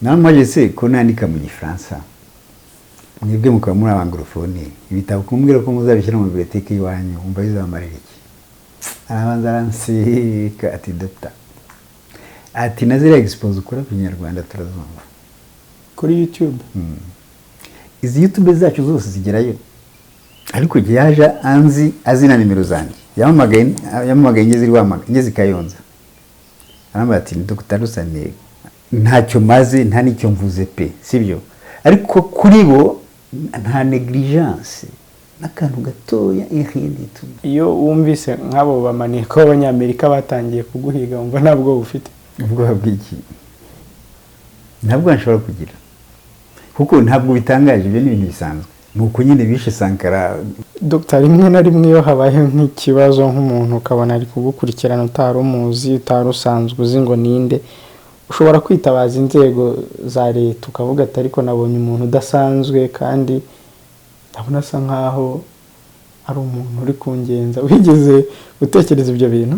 Namwe se ko nandika mu Gifaransa mwebwe mukaba muri abanglofone ibitabo kumbwira ko muzabishyira mu biblioteke iwanyu umva bizamarira iki arabanza aranseka ati doctor ati nazira expose ukora ku Kinyarwanda turazumva kuri YouTube izi YouTube zacu zose zigerayo ariko giyaje anzi azina nimero zanjye yamamagaye ngeze Kayonza aramba ati Dr. Rusa ntacyo maze nta nicyo mvuze pe sibyo ariko kuri bo nta negligence nakantu gatoya irindi tu iyo wumvise nk'abo bamaneko abanyamerika batangiye kuguhiga umva ntabwo ufite ubwo habwiki ntabwo nshobora kugira kuko ntabwo bitangaje ibyo ni ibintu bisanzwe nuko nyine bishe Sankara. Dr. rimwe na rimwe iyo habaye nk'ikibazo nk'umuntu ukabona ari kugukurikirana utarumuzi utarusanzwe uzi ngo ninde ushobora kwitabaza inzego za leta ukavuga ati ariko nabonye umuntu udasanzwe kandi ndabona asa nkaho ari umuntu uri kungenza wigeze gutekereza ibyo bintu.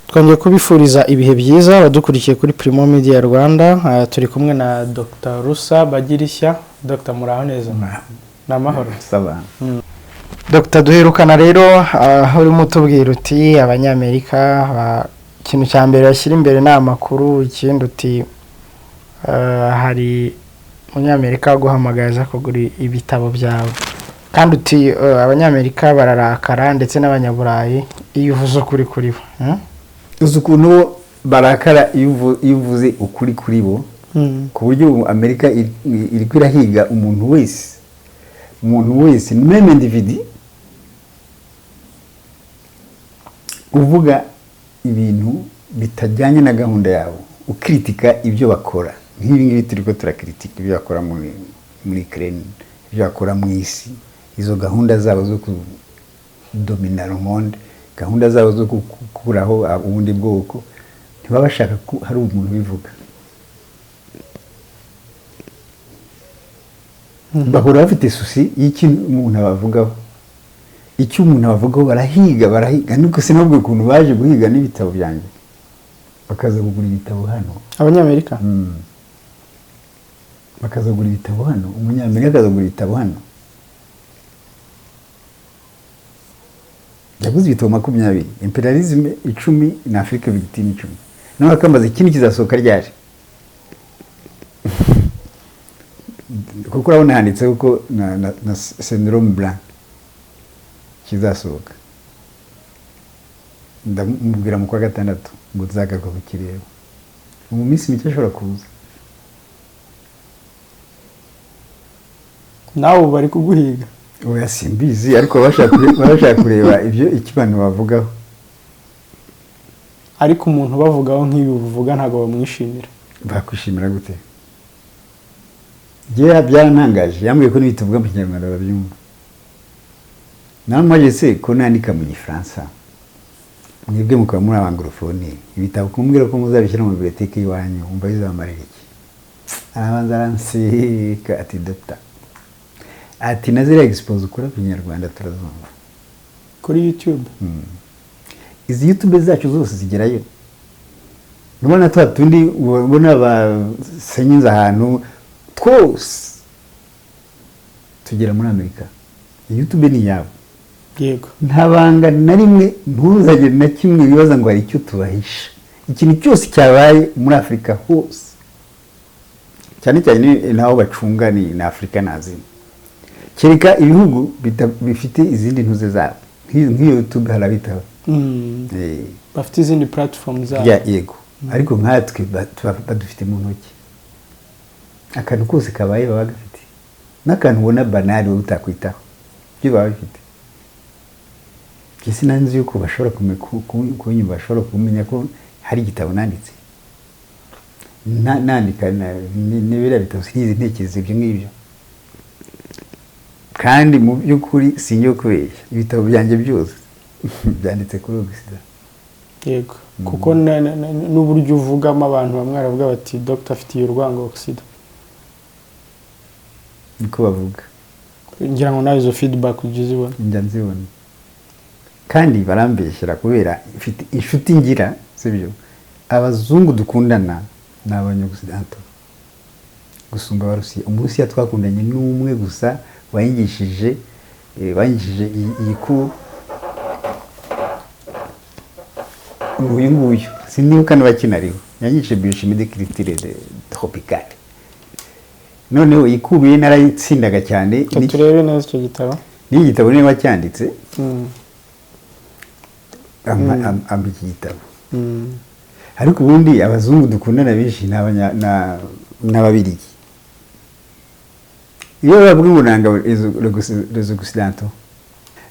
Twongeye kubifuriza ibihe byiza badukurikiye kuri Primo Media Rwanda turi kumwe na Dr. Rusa Bagirishya. Dr. muraho neza namahoro saba. Dr. duherukana rero urimo tubwira uti abanyamerika ikintu cya mbere bashyira imbere ni amakuru ikindi uti hari umunyamerika guhamagaza kugura ibitabo byawe kandi uti abanyamerika bararakara ndetse n'abanyaburayi iyo uvuze ukuri kuri bo uzi ukuntu barakara iyo uvuze ukuri kuri bo ku buryo Amerika iri kwirahiga umuntu wese même individu uvuga ibintu bitajyanye na gahunda yabo ukritika ibyo bakora nk'ibi ngibi turiko turakritika ibyo bakora muri Ukraine ibyo bakora mu isi izo gahunda zabo zo kudomina le monde gahunda zabo zo gukuraho ubundi bwoko ntibabashaka ko hari umuntu bivuga bahora bafite susi y'ikintu umuntu abavugaho icyo umuntu abavugaho barahiga nuko sinabwo ukuntu baje guhiga n'ibitabo byanjye bakaza kugura ibitabo hano abanyamerika bakaza kugura ibitabo hano umunyamerika akaza kugura ibitabo hano yaguze ibitabo 20 imperialism 10 na Africa victime 10 naho akambaza ikindi kizasohoka ryari kuko urabona handitse uko na syndrome blanc kizasohoka ndamubwira mu kwa gatandatu ngo zagaruka ku kireba mu minsi mike ashobora kuza nawe bari kuguhiga oya simbizi ariko barashaka kureba ibyo ikibano bavugaho ariko umuntu bavugaho nk'ibi uvuga ntago bamwishimira bakwishimira gute Jya byarantangaje yambwiye ko nibituvuga mu Kinyarwanda babyumva namwe se ko nandika mu Gifaransa mwebwe mukaba muri abanglofone ibitabo kumbwira ko muzabishyira mu biblioteke iwanyu umva bizamarira iki arabanza aranseka ati doctor ati nazira expose ukora ku Kinyarwanda turazumva kuri YouTube izi YouTube zacu zose zigerayo nubona tundi ubona basenyinza ahantu twose tugera muri Amerika YouTube ni yabo yego ntabanga na rimwe ntuzagire na kimwe bibaza ngo hari icyo tubahisha ikintu cyose cyabaye muri Afrika hose cyane cyane naho bacunga ni na Afrika nazina kereka ibihugu bifite izindi ntuze zabo nk'iyo YouTube harabitaho bafite izindi platforms zabo yego ariko nkatwe badufite mu ntoki akantu kose kabaye baba gafite n'akantu ubona banali wowe utakwitaho byo baba bifite kisi nanzi yuko bashobora kunyumva bashobora kumenya ko hari igitabo nanditse nandika n'ibira bitabo sinizi ntekereza ibyo ngibyo kandi mu by'ukuri sinjye kubeshya ibitabo byanjye byose byanditse kuri Oxida yego kuko n'uburyo uvugamo abantu bamwe baravuga bati Dr. afitiye urwango Oxida niko bavuga ngira ngo nawe izo feedback ugize ibona njya nzibona kandi barambeshyira kubera inshuti ngira sibyo abazungu dukundana n'abanyoccidentaux gusumba abarusiya. Umurusiya twakundanye n'umwe gusa wanyigishije iyi ku uyu nguyu sinibuka nibakinariho yanyigishije biochimie de culture tropicale. Noneho ikubiye narayitsindaga cyane. Turebe neza icyo gitabo. Ni igitabo niba cyanditse amba iki gitabo. Ariko ubundi abazungu dukundana benshi n'ababirigi. Iyo bavuga ngo nanga les occidentaux,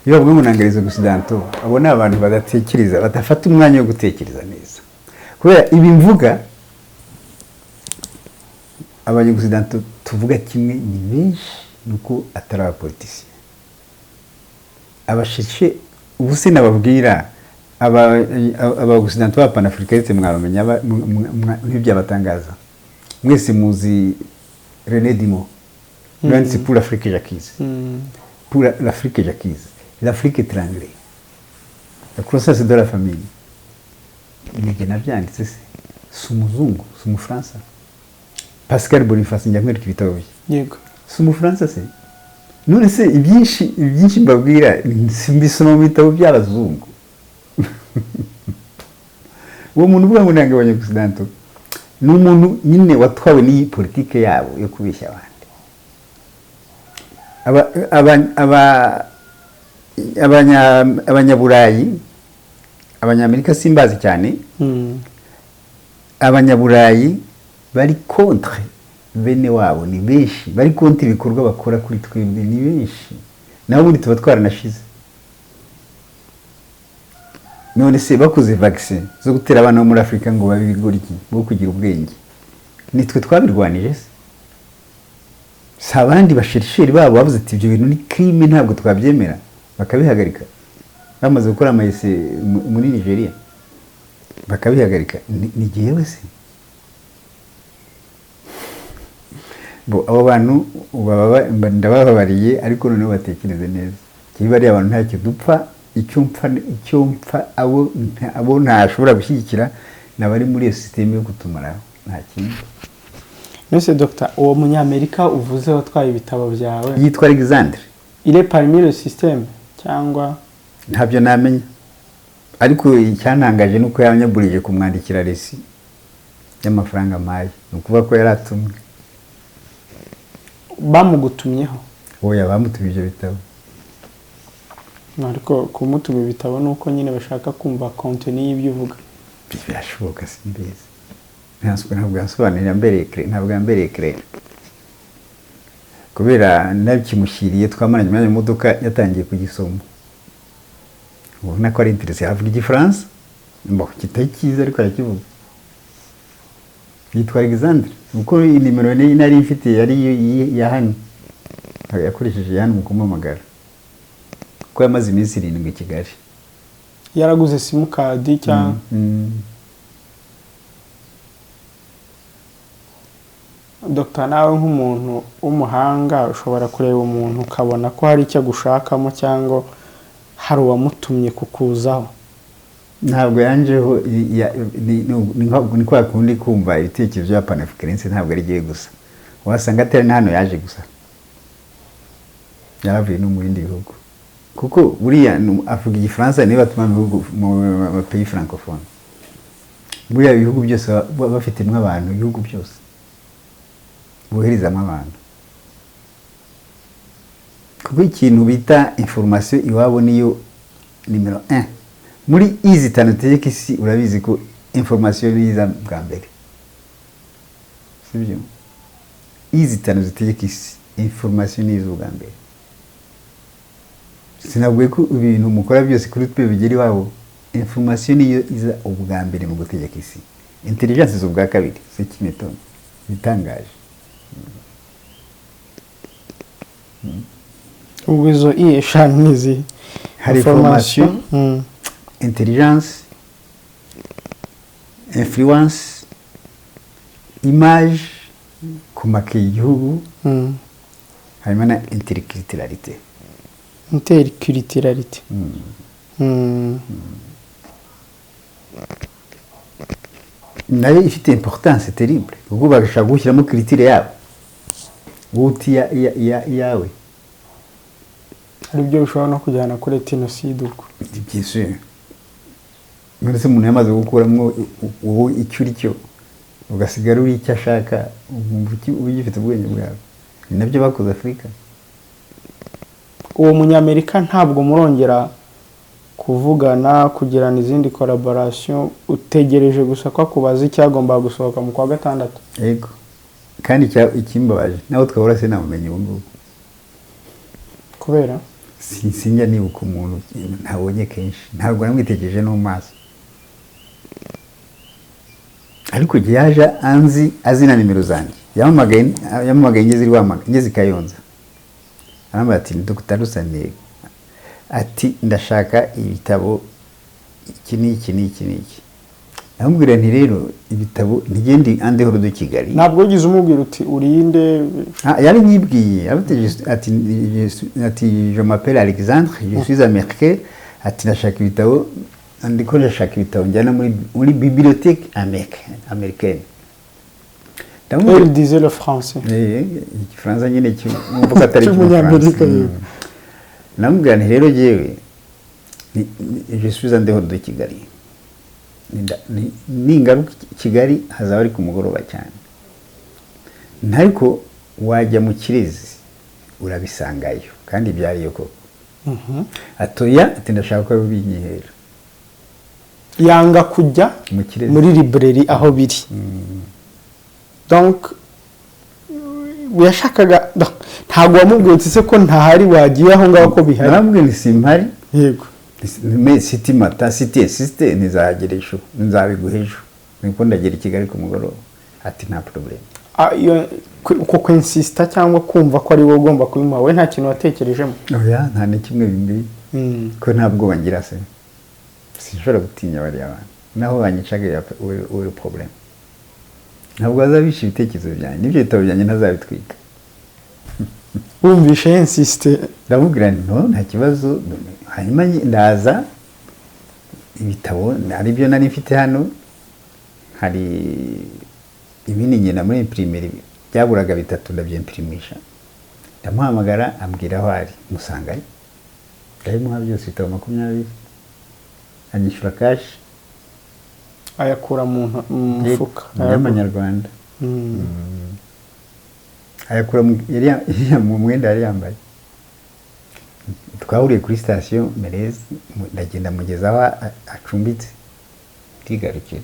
iyo bavuga ngo nanga les occidentaux, abo ni abantu badatekereza, badafata umwanya wo gutekereza neza. Kubera ibi mvuga abanyoccidentaux tuvuga kimwe ni benshi nuko atari abapoliticiens. Abasheshe ubuse nababwira aba-occidentaux b'apanafricaniste mwabamenya nk'ibyabatangaza. Mwese muzi René Dimo. C'est pour l'Afrique jacquise. Pour l'Afrique jacquise. L'Afrique étrangère. La croissance de la famille. Nige nabyanditse se. Si umuzungu, si umufaransa. Pascal Boniface njyamwereka ibitabo bye. Yego. Si umufaransa se. None se ibyinshi mbabwira simbisoma mu bitabo by'abazungu. Uwo muntu uvuga ngo nanga abanyoccidentaux ni umuntu nyine watwawe n'iyi politike yabo yo kubeshya abandi. Abanyaburayi, abanyamerika simbazi cyane. Abanyaburayi bari contre bene wabo ni benshi, bari contre ibikorwa bakora kuri twebwe ni benshi. Naho ubundi tuba twaranashize. None se bakoze vaccine zo gutera abana bo muri Afrika ngo babigoriki bo kugira ubwenge, nitwe twabirwanije se? Sabandi bashirisheri babo bavuze ati ibyo bintu ni crime ntabwo twabyemera, bakabihagarika. Bamaze gukora amayese muri Nigeria bakabihagarika. Ni jewe se? Abo bantu ndabababariye, ariko noneho batekereze neza. Kibari abantu ntacyo dupfa, icyo mpfa abo ntashobora gushyigikira nabari muri iyo systeme yo kutumaraho nta kintu. Monsieur Docteur, uwo munyamerika uvuze watwaye ibitabo byawe yitwa Alexandre. Il est parmi le système cyangwa ntabyo namenya, ariko icyantangaje nuko yanyaburije kumwandikira resi y'amafaranga maye, nukuvuga ko yaratumwe. Bamugutumyeho? Oya, bamutumye ibyo bitabo. Ariko kumutuma ibitabo nuko nyine bashaka kumva contenu y'ibyo uvuga. Birashoboka simbizi. Ntabwo yasobanurira mbere clair. Kubera nabikimushyiriye twamaranye mu modoka yatangiye kugisoma. Ubona ko ari interesse avuga igifaransa. Kitari cyiza ariko arakivuga. Yitwa Alexandre. Uko nimero nari mfite yari ya hano. Yakoresheje hano mu kumamagara. Ko yamaze iminsi 7 i Kigali. Yaraguze simukadi cyangwa Dr. nawe nk'umuntu w'umuhanga ushobora kureba umuntu ukabona ko hari icyo gushakamo cyangwa hari uwamutumye kukuzaho. Ntabwo yanjeho ni kwa kundi kumva ibitekerezo bya Pan-Africanisme ntabwo ari giye gusa. Wasanga atari hano yaje gusa. Yaravuye no mu bindi bihugu. Kuko buriya avuga igifaransa niba batuma mu pays francophone. Buriya ibihugu byose bafitemo abantu, ibihugu byose boherizamo abantu. Kuko ikintu bita information iwabo niyo numero 1. Muri izi tanategeka isi urabizi ko information niza bwa mbere. Sibyo? Izi tanategeka isi information niza bwa mbere. Sinabwiye ko ibintu mukora byose kuri twe bigeri iwabo, information niyo iza ubwa mbere mu gutegeka isi. Intelligence zo bwa kabiri, c'est qui m'étonne. Bitangaje. Ubizo eshanu nizi hari information, intelligence, influence, image, kumaka igihugu, harimo na interculturalité. Interculturalité. nayo ifite importance terrible kuko bagashaka gushyiramo critère yabo buti yawe hari ibyo bishobora no kujyana kuri genocide ubwo byinshi muri se umuntu yamaze gukuramo uwo icyo uri cyo ugasigara uri icyo ashaka ugifite ubwenge bwawe ni nabyo bakoze Afurika. uwo munyamerika ntabwo murongera kuvugana kugirana izindi collaboration utegereje gusa ko akubaza icyagomba gusohoka mu kwa gatandatu? Yego kandi ikimbabaje nawe twahora se namumenye ubu ngubu kubera sinjya nibuka umuntu ntabonye kenshi ntabwo namwitegereje no mu maso ariko yaje anzi azina nimero zanjye yamamagaye ngeze Kayonza arambara ati Dr. Rusa ntego ati ndashaka ibitabo iki n'iki namubwira nti rero ibitabo ntigendi andeho do Kigali. Ntabwo ugize umubwira uti urinde? Yari nyibwiye ati je m'appelle Alexandre, je suis américain, ati ndashaka ibitabo ndiko ndashaka ibitabo njyana muri bibliothèque américaine. Elle disait le français. Igifaransa nyine cyumva atari cy'Amerika. Namubwira nti rero jewe je suis andeho do Kigali. Ningaruka Kigali hazaba ari ku mugoroba cyane ntariko wajya mu Kirezi urabisangayo kandi byariyo koko atoya ati ndashaka ko binyihera yanga kujya muri librairie aho biri donc yashakaga ntabwo wamubwiye se ko ntahari wagiye aho ngaho ko bihari namubwiye simpari yego City mata city assistant nizageresho nzabiguhejo niko ndagera Kigali ku mugoroba ati nta problem uko insista cyangwa kumva ko ari wowe ugomba kubimuha we nta kintu watekerejemo oya nta ne kimwe bimbi ko ntabwo bangira se sinshobora gutinya bari abantu naho banyicaga uri problem ntabwo azabisha ibitekerezo byanjye nibyo bitabo byanjye ntazabitwika wumvishe insiste ndamubwira no nta kibazo hanyuma ndaza ibitabo ari byo nari mfite hano hari ibindi ngena muri primaire byaburaga bitatu ndabyimprimisha ndamuhamagara ambwira aho ari musangaye ndayimuha byose bitabo 20 anyishura cash ayakura mu mufuka y'amanyarwanda ayakura mu mwenda yari yambaye twahuriye kuri station Merez ndagenda mugezaho acumbitse kigarukira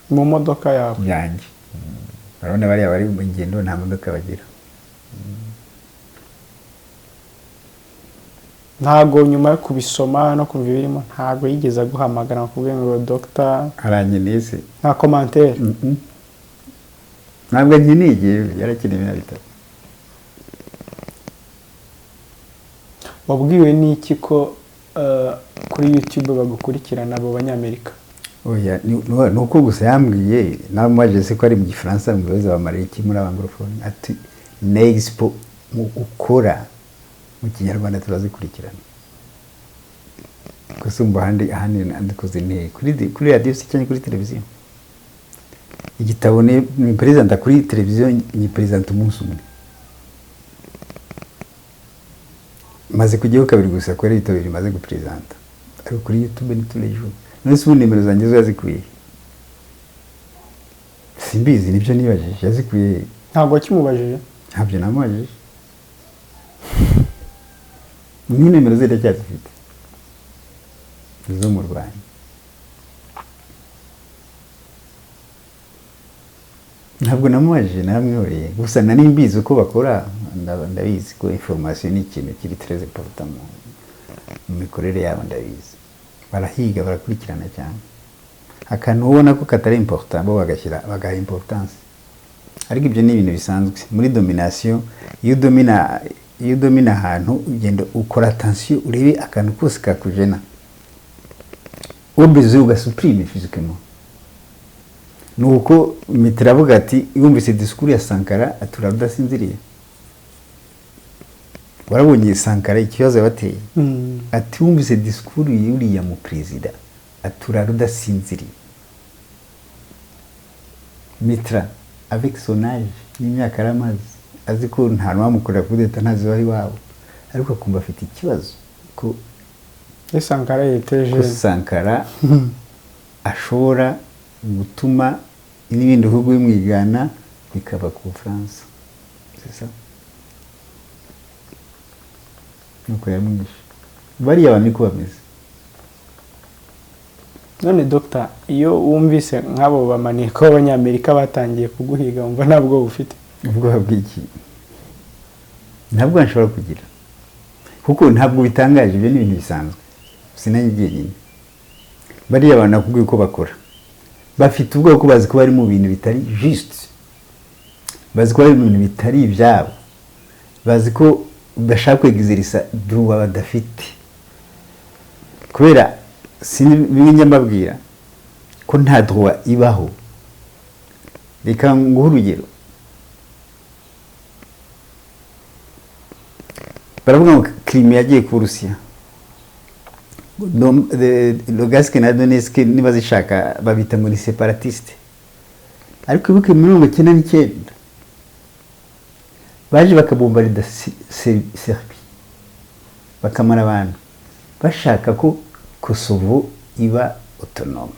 mu modoka yawe yanjye barone bari abari mu ngendo nta modoka bagira ntago nyuma yo kubisoma no kumva birimo ntago yigeze guhamagara kubwe ngo doctor aranyenese nta commentaire ntabwo nkinige yarakeneye na bitatu wabwiwe n'iki ko kuri YouTube bagukurikirana abo banyamerika? Oya nuko gusa yambwiye namaje se ko ari mu Gifaransa mu bibazo bamariye iki muri abanglofone ati n'expo ukora mu Kinyarwanda turazikurikirana kusumba ahandi ndikoze ne kuri radio cyangwa kuri televiziyo igitabo ni presenta kuri televiziyo ni presenta umunsi umwe maze kujyaho kabiri gusa ko ari ibitabo bimaze gupresenta ariko kuri YouTube ni tous les jours nese ubu nimero zanjye zo yazikuye simbizi nibyo nibajije yazikuye ntabwo kimubajije ntabyo namubajije ni nimero ze ndacyazifite zo mu Rwanda ntabwo namubajije namwihoreye gusa nari mbizi uko bakora ndabizi ko information ni ikintu kiri très important mu mikorere yabo ndabizi barahiga barakurikirana cyane akantu ubona ko katari important bo bagaha importance ariko ibyo ni ibintu bisanzwe muri domination iyo domina ahantu ugenda ukora attention urebe akantu kose kakujena obeze ugasupprime physiquement nuko mitiravuga ati yumvise discours ya Sankara aturarudasinziriye warabonye Sankara ikibazo bateye ati wumvise discours yuriya mu president aturarudasinziriye Mitra avec son âge y'imyaka aramaze azi ko nta n'uwamukorera kudeta ntazi wari wabo ariko akumva afite ikibazo ko Sankara yeteje Sankara ashobora gutuma n'ibindi bihugu bimwigana bikaba ku Bufaransa. C'est ça. Nuko yamwishe. Bariya baniko bameze. None Dr. iyo wumvise nk'abo bamaneko b'Abanyamerika batangiye kuguhiga umva ntabwo ufite ubwo bw'iki ntabwo nshobora kugira kuko ntabwo bitangaje ibyo ni ibintu bisanzwe sinanyigiye nyine bariya abantu nakubwiye ko bakora bafite ubwo ko bazi ko bari mu bintu bitari juste bazi ko bari mu bintu bitari ibyabo bazi ko bashaka kwegizerisa droit badafite kubera bimwe mbabwira ko nta droit ibaho reka nguhe urugero baravuga ngo Crimea yagiye ku Russia Lugansk na Donetsk niba zishaka babita muri separatiste ariko ibuke muri 1999 baje bakabombarida Serbie bakamara abantu bashaka ko Kosovo iba autonome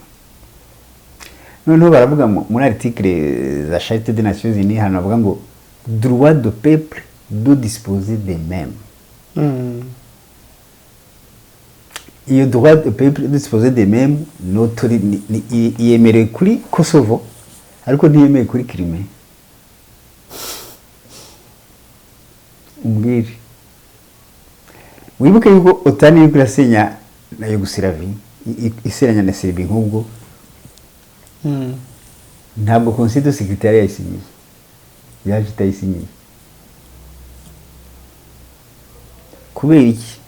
noneho baravuga muri article za Charte des Nations Unies hano bavuga ngo droit de peuple de disposer des mêmes. Iyo droit de peuple de disposer des mêmes yemerewe kuri Kosovo ariko ntiyemerewe kuri Crimea. Umbwire wibuke yuko otani iri kurasenya na Yugoslavia iseranya na Serbia nk'ubwo ntabwo Conseil de Sécurité yayisinyiye yaje itayisinyiye kubera iki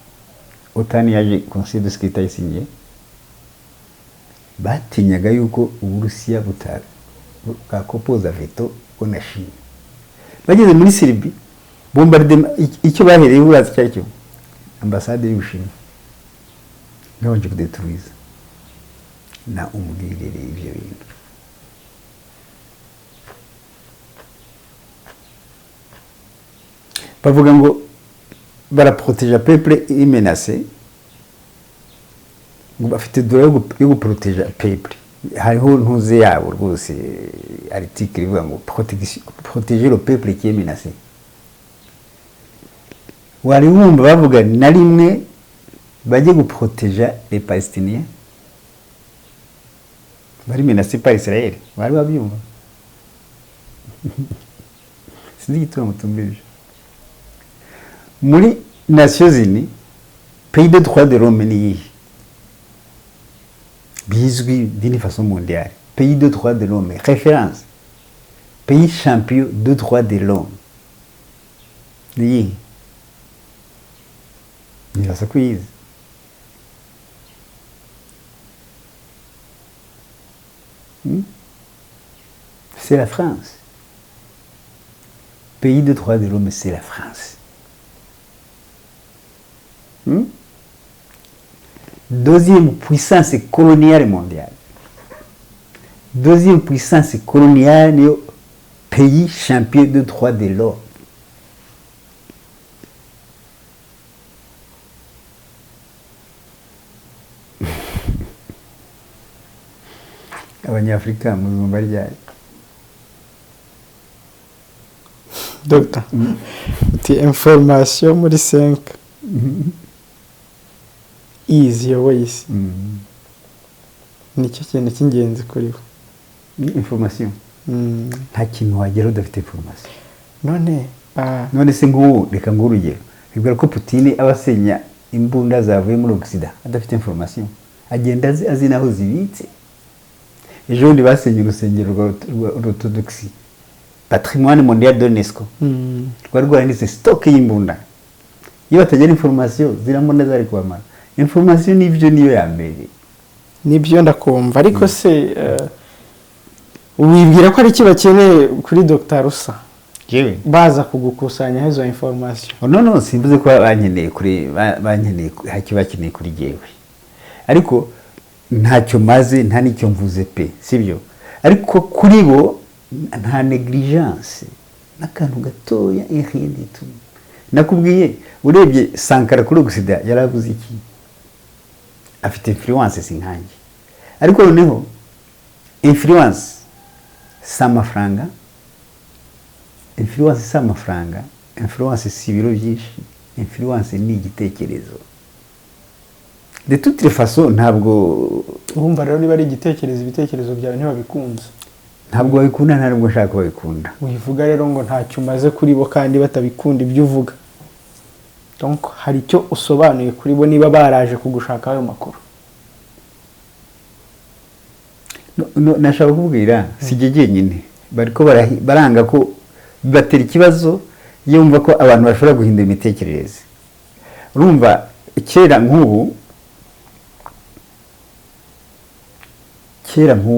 otani yaje Conseil de Sécurité yayisinyiye batinyaga yuko Uburusiya bwakopoza veto onashimye bageze muri Serbia bombardement icyo bahereye urazi cyari cyo ambassade y'Ubushinwa ngabanje kudetruiza na umubwirire ibyo bintu bavuga ngo baraprotéger peuple menacé ngo bafite droit yo guprotéger peuple hariho ntuze yabo rwose article ivuga ngo protéger le peuple qui est menacé wari wumva bavuga na rimwe bajye guprotéger les Palestiniens bari menacés par Israël bari babyumva sinzi gituma mutumbirije muri Nations Unies pays de droit de l'homme ni bizwi d'une façon mondiale pays de droit de l'homme référence pays champion de droit de l'homme ni nibasa kwiza c'est la France. Pays de droit de l'homme, c'est la France. Deuxième puissance coloniale mondiale. Deuxième puissance coloniale, pays champion de droit de l'homme. Abanyafrika muzumva ryari Doctor uti information muri 5 easy always nicyo kintu cy'ingenzi kuri bo information nta kintu wagera udafite information none se ngo reka ngo urugero bibwira ko Putin abasenya imbunda zavuye muri Occident adafite information agenda azi naho zibitse ejo ndi basenye urusengero rwa orthodoxie patrimoine mondial de l'UNESCO rwanditse stock y'imbunda iyo batagira information zirambona zari kwamara information nivyo niyo ya mbere nibyo ndakumva ariko se wibwira ko ari kibakeneye kuri Dr. Rusa jewe baza kugukusanya hizo information no simvuze ko bankeneye kuri bankeneye hakibakeneye kuri jewe ariko ntacyo maze nta nicyo mvuze pe sibyo ariko kuri bo nta negligence n'akantu gatoya irindi tu nakubwiye urebye Sankara kuri Oxida yaravuze iki afite influence sinkange ariko noneho influence s'amafaranga influence s'amafaranga influence si ibiro byinshi influence ni igitekerezo de toutes les façons ntabwo urumva rero niba ari igitekerezo ibitekerezo byawe ntibabikunze ntabwo babikunda ntabwo nshaka babikunda uyivuga rero ngo ntacyo umaze kuri bo kandi batabikunda ibyo uvuga donc hari icyo usobanuye kuri bo niba baraje kugushaka ayo makuru nashaka kubwira sijye nyine bariko baranga ko batera ikibazo yumva ko abantu bashobora guhindura imitekerereze urumva kera nk'ubu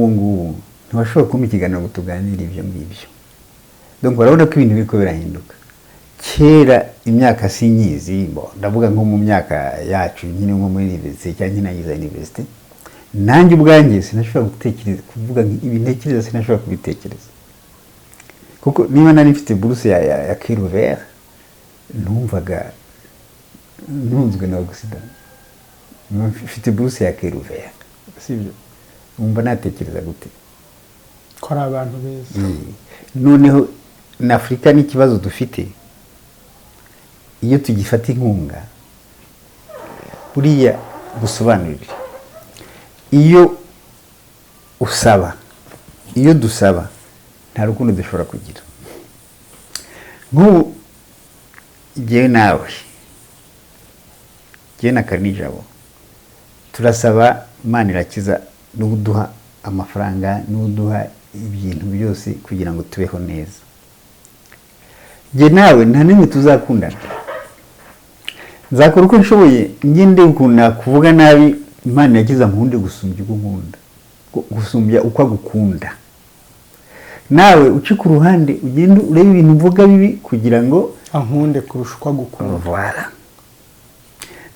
ngubu ntibashobora kumpa ikiganiro ngo tuganire ibyo ngibyo donc barabona ko ibintu biriko birahinduka kera imyaka sinyizi ndavuga nko mu myaka yacu nyine nko muri university cyangwa nyine yiza university nanjye ubwanjye sinashobora gutekereza kuvuga ibintekereza sinashobora kubitekereza kuko niba nari mfite bourse ya KURI numvaga ntunzwe na Oxida mfite bourse ya KURI sibyo umva natekereza gute ko ari abantu beza noneho na Afrika n'ikibazo dufite iyo tugifata inkunga buriya gusobanurira iyo usaba iyo dusaba nta rukundo dushobora kugira nk'ubu jyewe nawe jyewe na Karinijabo turasaba Imana irakiza n'uduha amafaranga n'uduha ibintu byose kugira ngo tubeho neza jye nawe nta nimwe tuzakundana nzakora uko nshoboye ngende ukunda kuvuga nabi Imana yakiza nkunde gusumbya uko nkunda gusumbya uko agukunda nawe uci ku ruhande ugende urebe ibintu mvuga bibi kugira ngo ankunde kurusha uko agukunda voilà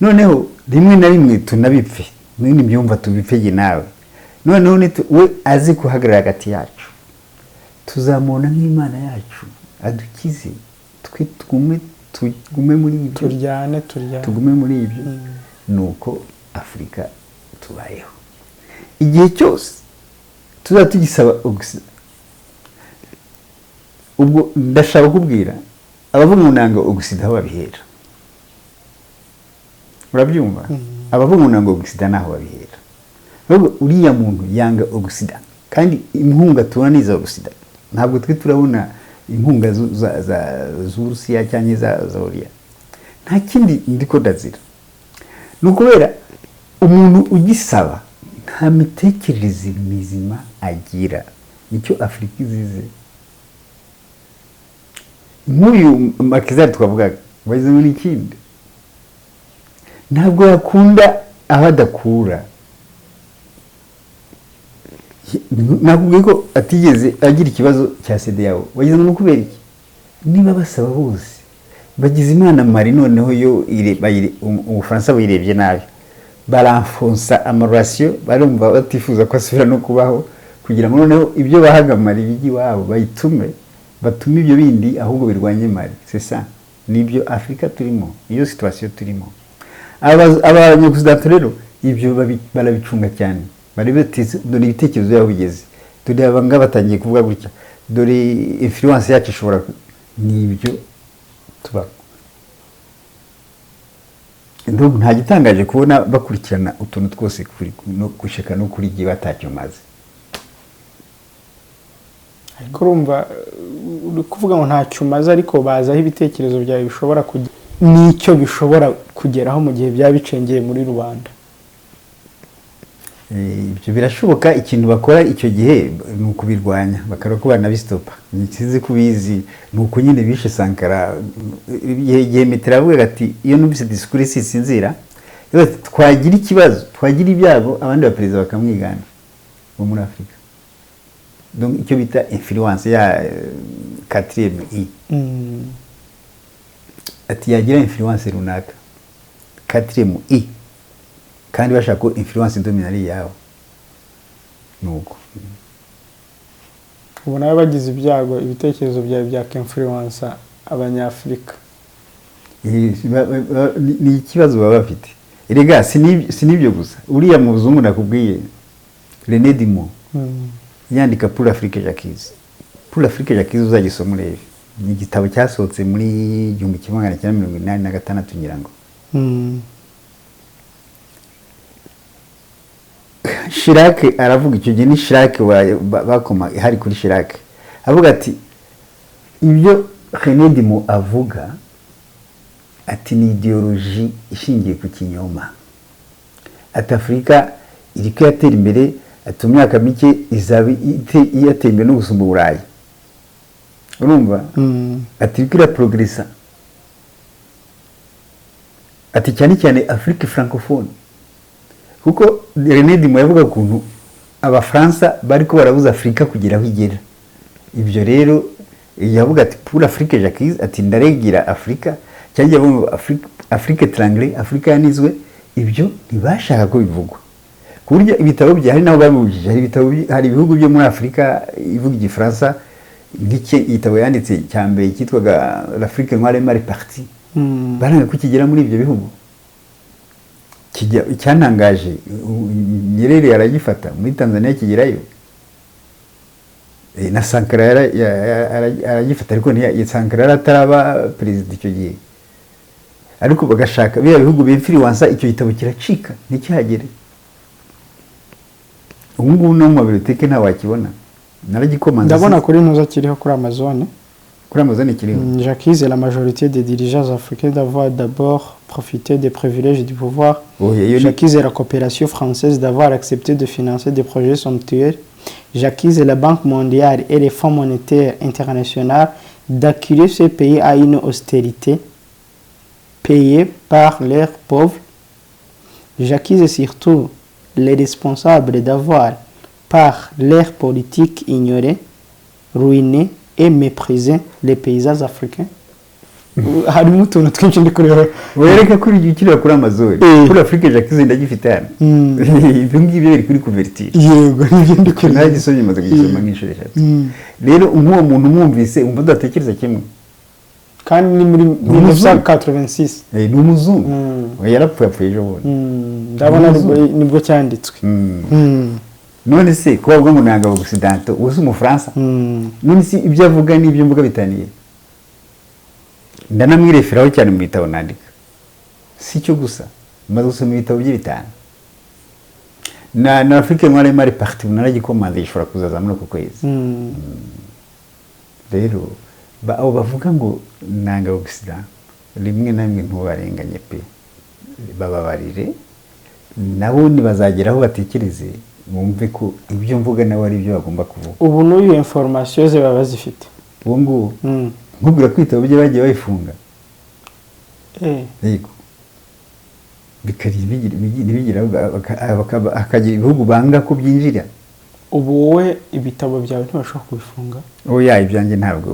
noneho rimwe na rimwe tunabipfe mwini byumva tubipfege nawe noneho we azi kuhagarara hagati yacu tuzamubona nk'Imana yacu adukize twe tugume muri ibyo turyane tugume muri ibyo nuko Afrika tubayeho igihe cyose tuzatugisaba Oxida ubwo ndashaka kubwira abavuga unanga Oxida aho babihera urabyumva abavuga unanga Oxida naho babihera ahubwo uriya muntu yanga Oxida kandi inkunga tubona niza Oxida ntabwo twe turabona inkunga z'Urusiya cyangwa za Oriya nta kindi ndiko ndazira nukubera umuntu ugisaba nta mitekerereze mizima agira nicyo Afrika izize nk'uyu Makizari twavugaga bagize muri ikindi ntabwo yakunda aho adakura nakubwiye ko atigeze agira ikibazo cya sida yawe wagize ngo kubera iki niba basaba bose bagize Imana mari noneho yo Ubufaransa buyirebye nabi baranfonsa amarasiyo barumva batifuza ko asubira no kubaho kugira ngo noneho ibyo bahaga mari bigi wabo bayitume batume ibyo bindi ahubwo birwanye mari c'est ça nibyo Afrika turimo iyo situation turimo abanyakuzidata rero ibyo barabicunga cyane bari batize dore ibitekerezo yabo bigeze dore abanga batangiye kuvuga gutya dore influence yacu ishobora nibyo tuba ndumva nta gitangaje kubona bakurikirana utuntu twose kuri no gushaka no kuri giye batacyo maze ariko urumva kuvuga ngo ntacyo umaze ariko bazaho ibitekerezo byawe bishobora kugira n'icyo bishobora kugeraho mu gihe byabicengeye muri rubanda ibyo birashoboka ikintu bakora icyo gihe ni ukubirwanya bakara ko banabistopa ntikizi kubizi nuko nyine bishe Sankara igihe Mitterrand avuga ati iyo numvise discours sinzira twagira ikibazo twagira ibyago abandi baperezida bakamwigana bo muri Afrika donc icyo bita influence ya 4e I ati yagira influence runaka 4e I kandi bashaka ko influence dominari yawe nuko ubu nawe bagize ibyago ibitekerezo byawe byakemfluensa abanyafurika. Ni ikibazo baba bafite. Erega si nibyo gusa, uriya muzungu nakubwiye René Dumont yandika pour l'Afrique Jacques. Pour l'Afrique Jacques uzagisoma urebe, ni igitabo cyasohotse muri 1986 nyirango. Chirac aravuga icyo gihe, ni Chirac bakoma hari kuri Chirac, avuga ati ibyo René Dumont avuga ati ni ideologie ishingiye ku kinyoma, ati Afrika iri kwatera imbere, ati mu myaka mike izaba yateye imbere no gusumba Burayi, urumva? Ati bikira progressa, ati cyane cyane Afrique francophone, kuko René Dumont yavuga kuntu abafaransa bari ko barabuza Afrika kugira aho igera. Ibyo rero yavuga ati pour l'Afrique Jacques, ati ndaregira Afrika cyangwa ngo Afrique triangle, Afrika yanizwe, ibyo ntibashaka ko bivugwa. Ku buryo ibitabo bya hari naho babujije, hari ibitabo, hari ibihugu byo muri Afrika ivuga igifaransa, nk'iki igitabo yanditse cyambere cyitwaga l'Afrique noire mal partie, baranga ko kigera muri ibyo bihugu. Cyantangaje, Nyerere aragifata muri Tanzania kigerayo, na Sankara aragifata, ariko Sankara ataraba perezida icyo gihe, ariko bagashaka biriya bihugu b'influencer, icyo gitabo kiracika nticyagere. Ubu ngubu no mu biblioteke nta wakibona, naragikomanze. Ndabona kuri ntuza kiriho kuri Amazon. Kuri Amazon kiriho. Jacques et la majorité des dirigeants africains d'avoir d'abord profité des privilèges du pouvoir. Jacques et la coopération française d'avoir accepté de financer des projets somptueux. Jacques et la Banque mondiale et les fonds monétaires internationaux d'accueillir ces pays à une austérité payés par leurs pauvres. J'accuse surtout les responsables d'avoir, par leur politique, ignoré, ruiné et méprisé les paysages africains. Harimo utuntu twinshi ndi kureba wereka kuri igikira kuri Amazon kuri Afrique Jacques ndagifite hano. Ibyo ngibyo biri kuri couverture. Yego nibyo ndi kureba, nagisomye maze gusoma nk'inshuro eshatu. Rero uwo muntu mwumvise umva datekereza kimwe, kandi ni muri 1986. Ni umuzungu yarapfuye ejo bundi, ndabona nibwo cyanditswe. None se kuba ngo nanga Occident uzi umufaransa, none si ibyo avuga n'ibyo mvuga bitaniye. Ndanamwireferaho cyane mu bitabo nandika, si cyo gusa maze gusoma ibitabo by'ibitanu na Afrique noire mal partie, naragikomanze ishobora kuzaza muri uko kwezi. Rero abo bavuga ngo nanga Occident, rimwe na rimwe ntubarenganye pe, bababarire nabo ntibazageraho batekereze, bumve ko ibyo mvuga nawe ari byo bagomba kuvuga. Ubu n'uyu information ze baba zifite ubu ngubu nkubwira ko ibitabo bye bagiye bayifunga. Yego bigira akagira ibihugu banga ko byinjira. Ubu wowe ibitabo byawe ntibashobora kubifunga? Oya, ibyanjye ntabwo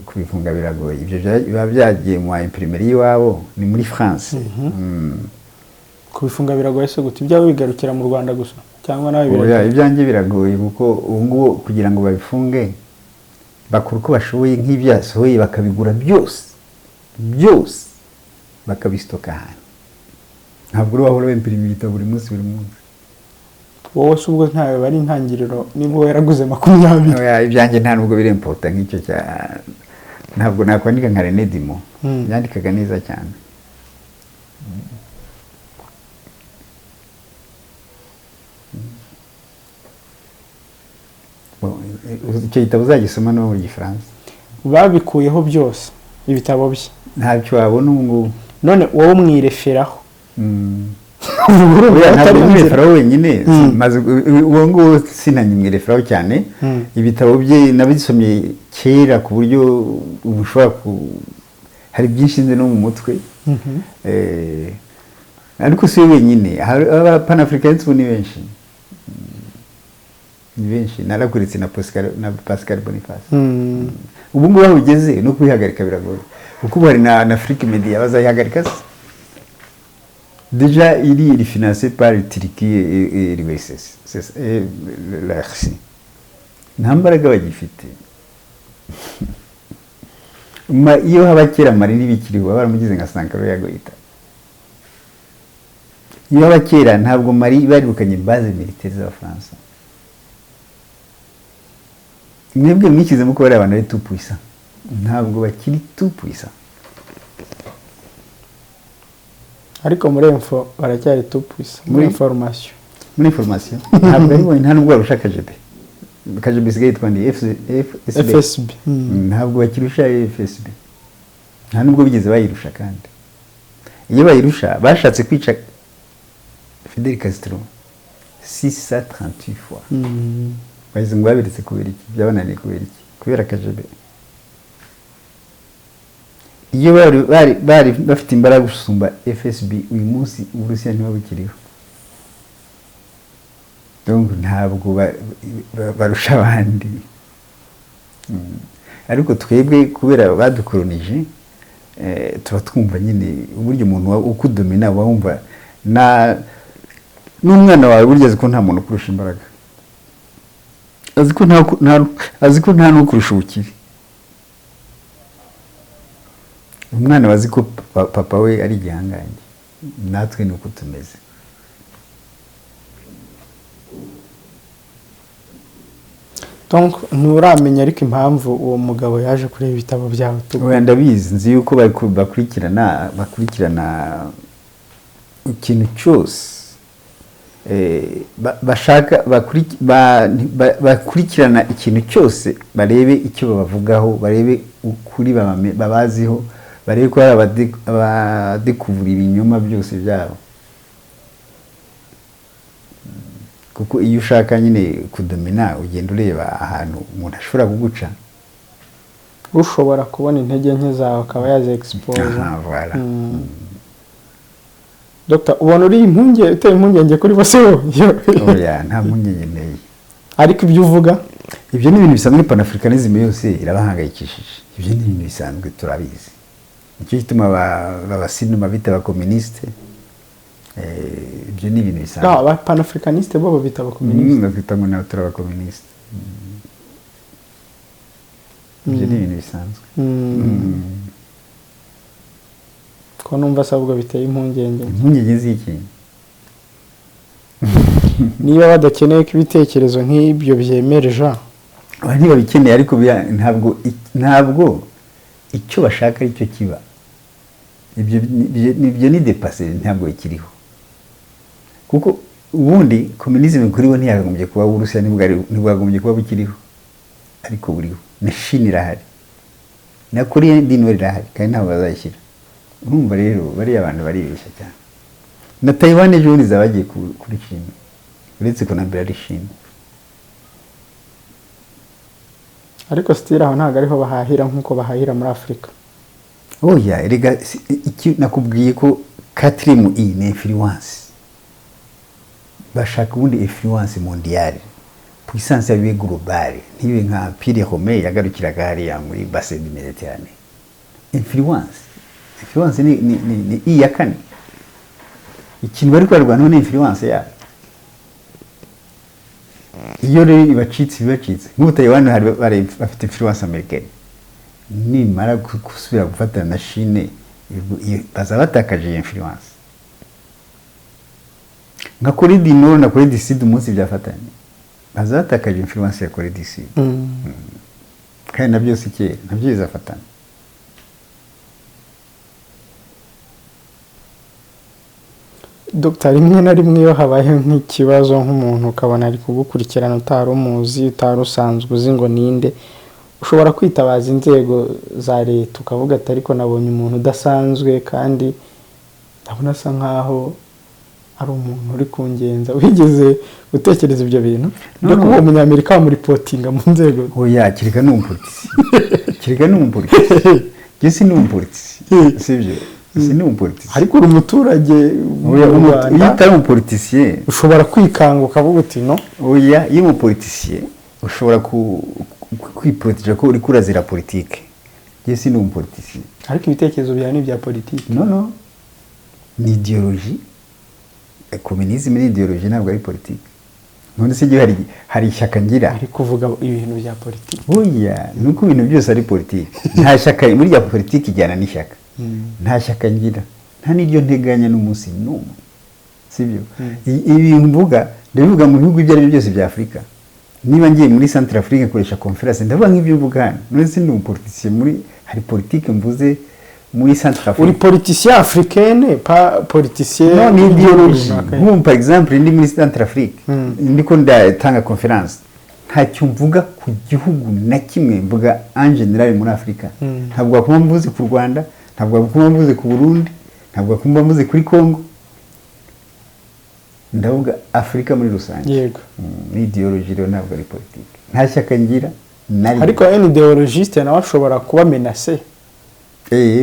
kubifunga biragoye, ibyo biba byagiye mu imprimerie iwabo, ni muri France. Kubifunga biragoye se gute? Ibyawe bigarukira mu Rwanda gusa cyangwa nawe biragoye? Oya, ibyanjye biragoye kuko ubu ngubu kugira ngo babifunge bakora uko bashoboye, nk'ibyasohoye bakabigura byose bakabisitoka ahantu. Ntabwo wahora bimprime ibitabo buri munsi. Wowe se ubwo ntawe bari intangiriro niba yaraguze 20? Oya, ibyanjye nta nubwo biri important nk'icyo ntabwo nakwandika nka René Dumont, yandikaga neza cyane. Icyo gitabo uzagisoma no mu Gifaransa. Babikuyeho byose ibitabo bye, ntacyo wabona ubu ngubu. None wowe umwireferaho? Ntabwo umwireferaho wenyine, maze uwo nguwo sinanyimwireferaho cyane. Ibitabo bye nabisomye kera ku buryo ubushobora hari byinshi nzi no mu mutwe. Ariko si wenyine, aba Pan-Africanists ni benshi. Ni benshi, narakuritse na Pascal Boniface. Ubu ngubu aho ugeze no kwihagarika biragoye, kuko hari na Afrique Media bazayihagarika. Déjà il est financé par Turquie et l'USS, la Russie. nta mbaraga bagifite. Iyo haba kera Mali n'ibikiriho baramugize nka Sankara yagoyita. Iyo haba kera ntabwo Mali baribukanye base militaire z'Abafaransa. Mwebwe mwikize muko bari abantu ari tout puissant. Ntabwo bakiri tout puissant. Ariko muri info baracyari tout puissant. Muri information. Muri information. Ntabwo ari bo nta nubwo barusha KGB. KGB sigaye twandi FSB. Ntabwo bakirusha FSB. Nta nubwo bigeze bayirusha kandi. Iyo bayirusha bashatse kwica Fidel Castro 638 fois. Bayize ngo babiretse kubera iki? Byabananiye kubera iki? Kubera KGB. Iyo bari bafite imbaraga gusumba FSB uyu munsi Uburusiya ntibabukiriho. Donc ntabwo barusha abandi. Ariko twebwe kubera badukolonije tuba twumva nyine uburyo umuntu ukudomina wumva n'umwana wawe burya aziko nta muntu kurusha imbaraga. Aziko nta n'ukurusha ubukire. Umwana baziko papa we ari igihangange. Natwe nuko tumeze. Donc nturamenya ariko impamvu uwo mugabo yaje kureba ibitabo byawe. Wenda bizi nzi yuko bakurikirana ikintu cyose bashaka bakurikirana ikintu cyose barebe icyo babavugaho, barebe ukuri babaziho, barebe ko abadekuvura ibinyoma byose byabo. Kuko iyo ushaka nyine kudomina ugenda ureba ahantu umuntu ashobora kuguca, ushobora kubona intege nke zawe akaba yaze expose. Voilà. Dr. ubona uri uteye impungenge kuri bose wowe? Oya, nta mpungenge nteye. Ariko ibyo uvuga ibyo ni ibintu bisanzwe, panafricanisme yose irabahangayikishije. Ibyo ni ibintu bisanzwe turabizi. Nicyo gituma abasinuma bita abakomuniste. Ibyo ni ibintu bisanzwe. Aba panafricaniste bo bita abakomuniste. Bakita ngo nawe turabakomuniste. Ibyo ni ibintu bisanzwe. Ko numva asabwa biteye impungenge. Impungenge z'iki? Niba badakeneye ko ibitekerezo nk'ibyo byemereja. Niba bikeneye ariko ntabwo icyo bashaka ari cyo kiba. Ibyo ni dépassé, ntabwo ikiriho. Kuko ubundi communisme kuri bo ntiyakagombye kuba Uburusiya ntibwagombye kuba bukiriho. Ariko buriho. Na Chine irahari. Na Korea dinwe irahari kandi ntabwo bazayishyira. Urumva rero bari abantu baribeshya cyane. Na Taiwan ejo bundi zabagiye kuri Chine. Uretse ko nambere ari Chine. Ariko stira aho ntago ariho bahahira nkuko bahahira muri Afrika. Oya, erega iki nakubwiye ko 4e ni influence. Bashaka ubundi influence mondiale. Puissance yabiye globale. Ntibe nka Empire Romain yagarukiraga hariya muri bassin du Méditerranée. Influence ni iya kane. Ikintu bari kwarwana ni influence ya. Iyo rero ibacitse. Nk'ubu Taiwan hari bafite influence americaine. Nimara gusubira gufatana na Chine baza batakaje influence. Nka Korea du Nord na Korea du Sud umunsi byafatanye. Baza batakaje influence ya Korea du Sud. Kandi nabyo sikeye, nabyo bizafatana. Dr. rimwe na rimwe iyo habaye nk'ikibazo nk'umuntu ukabona ari kugukurikirana utari umuzi, utari usanzwe uzi ngo ninde, ushobora kwitabaza inzego za leta ukavuga ati ariko nabonye umuntu udasanzwe kandi ndabona asa nkaho ari umuntu uri kungenza. Wigeze utekereza ibyo bintu? Byo kuba umunyamerika wamuripotinga mu nzego? Oya, kireka n'umupolitisi. Kireka n'umupolitisi. Gisi n'umupolitisi. Sivyo? Si n'umupolitisi. Ariko uri umuturage iyo utari umupolitisiye ushobora kwikanga ukavuga uti no. Oya, iyo umupolitisiye ushobora kwiproteja ko uri kurazira politike. Gisi n'umupolitisiye. Ariko ibitekerezo byawe ni bya politike. No. Ni ideologie. Communisme ni ideologie ntabwo ari politike. none se hari ishyaka ngira ari kuvuga ibintu bya politiki oya nuko ibintu byose ari politiki nta shyaka muri ya politiki ijyana n'ishyaka nta shyaka ngira nta n'iryo nteganya n'umunsi n'umwe sibyo ibi mvuga ndabivuga mu bihugu ibyo ari byo byose bya Afurika niba ngiye muri Centre Afrique nkoresha conference ndavuga nk'ibyo mvuga hano none se ndi umupoliticier muri hari politiki mvuze muri Centre Afrique uri politicien africaine pas politicien non ni idéologie nk'ubu par exemple ndi muri Centre Afrique ndiko ndatanga conference ntacyo mvuga ku gihugu na kimwe mvuga en general muri Afrika ntabwo bakoma mvuze ku Rwanda ntabwo bakoma mvuze ku Burundi ntabwo bakoma mvuze kuri Congo ndavuga Afrika muri rusange yego ni idéologie rero ntabwo ari politique nta shyaka ngira nari ariko un idéologiste nawe ashobora kuba menacé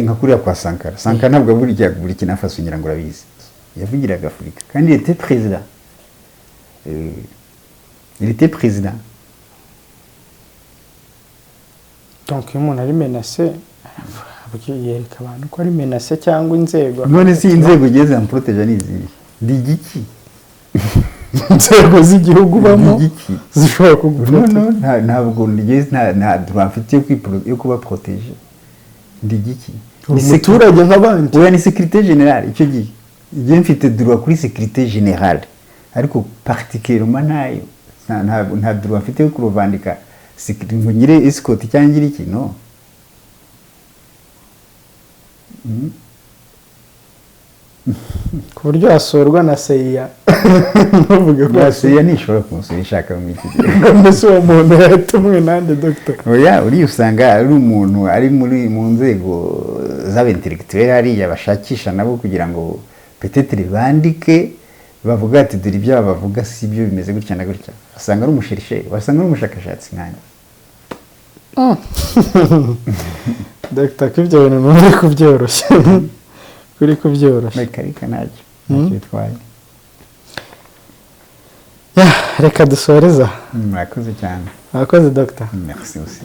nka kuriya kwa Sankara ntabwo buri kintu afashe ngira ngo urabizi yavugiraga Afurika kandi il était président donc iyo umuntu ari menacé yereka abantu ko ari menacé cyangwa inzego none si inzego ugeze mu protege n'izihe ndi igiki inzego z'igihugu bamo zishobora kugufata ntabwo ndigeze nta droit mfite yo kuba protege ndi igiki umuturage nk'abandi oya ni sécurité générale icyo gihe igihe mfite droit kuri sécurité générale ariko particulièrement nayo nta droit mfite yo kuruvandika ngo nyire escort cyangwa ngire iki no ku buryo asorwa na seya ntuvuge ko seya ntishobora kumusura ishaka mu iki mbese uwo muntu yatumwe nande doctor oya uriya usanga ari umuntu ari mu nzego z'abentellectuel hariya bashakisha nabo kugira ngo peut-être bandike bavuga ati dore ibyo bavuga si byo bimeze gutya na gutya asanga ari umushirisheri wasanga ari umushakashatsi nkanya doctor ko ibyo bintu muri kubyoroshya kuri kubyoroshya karika ntacyo bitwaye reka dusoreza murakoze cyane murakoze doctor merci aussi